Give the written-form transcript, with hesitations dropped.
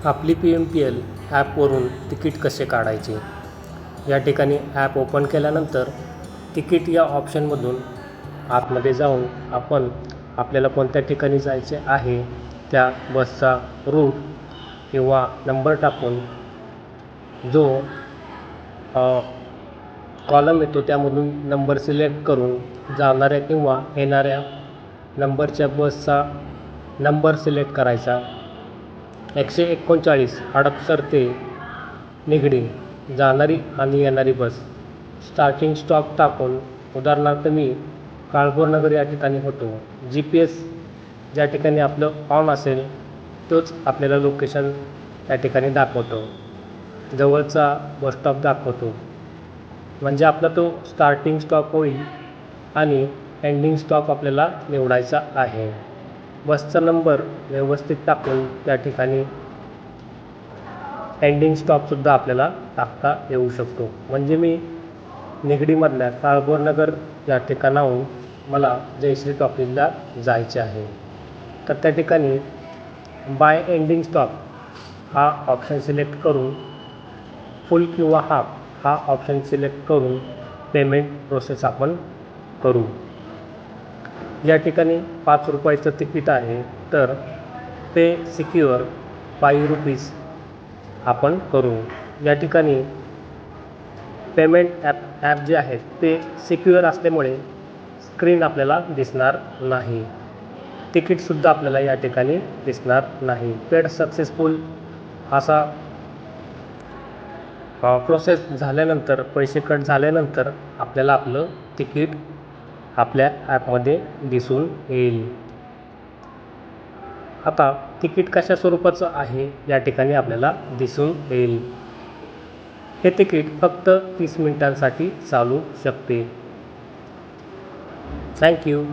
आपली PMPL ॲपवरून ticket कसे काढायचे. या ठिकाणी ॲप ओपन केल्यानंतर तिकीट या ऑप्शनमधून आतमध्ये जाऊन आपण आपल्याला कोणत्या ठिकाणी जायचे आहे त्या बसचा रूट किंवा नंबर टाकून जो कॉलम येतो त्यामधून नंबर सिलेक्ट करून जाणाऱ्या किंवा येणाऱ्या नंबरच्या बसचा नंबर सिलेक्ट करायचा. 139 हडपसर ते निगडी जाणारी आणि येणारी बस स्टार्टिंग स्टॉप टाकून, उदाहरणार्थ मी काळभोरनगर या ठिकाणी होतो. GPS ज्या ठिकाणी आपलं ऑन असेल तोच आपल्याला लोकेशन त्या ठिकाणी दाखवतो, जवळचा बसस्टॉप दाखवतो. म्हणजे आपला तो स्टार्टिंग स्टॉप होईल आणि एंडिंग स्टॉप आपल्याला निवडायचा आहे. बसचा नंबर व्यवस्थित टाकून त्या ठिकाणी एंडिंग स्टॉपसुद्धा आपल्याला टाकता येऊ शकतो. म्हणजे मी निगडीमधल्या काळभोरनगर या ठिकाणाहून मला जयश्री टॉकीजला जायचे आहे, तर त्या ठिकाणी बाय एंडिंग स्टॉप हा ऑप्शन सिलेक्ट करून फुल किंवा हाफ हा ऑप्शन सिलेक्ट करून पेमेंट प्रोसेस आपण करू. या ठिकाणी 5 रुपयाचं तिकीट आहे, तर पे सिक्युअर 5 रुपीज आपण करू. या ठिकाणी पेमेंट ॲप जे आहेत ते सिक्युअर असल्यामुळे स्क्रीन आपल्याला दिसणार नाही, तिकीटसुद्धा आपल्याला या ठिकाणी दिसणार नाही. पेड सक्सेसफुल असा प्रोसेस झाल्यानंतर, पैसे कट झाल्यानंतर आपल्याला आपलं तिकीट आपल्या ॲपमध्ये दिसून येईल. आता तिकीट कशा स्वरूपाचं आहे या ठिकाणी आपल्याला दिसून येईल. हे तिकीट फक्त 30 मिनिटांसाठी चालू शकते. थँक्यू.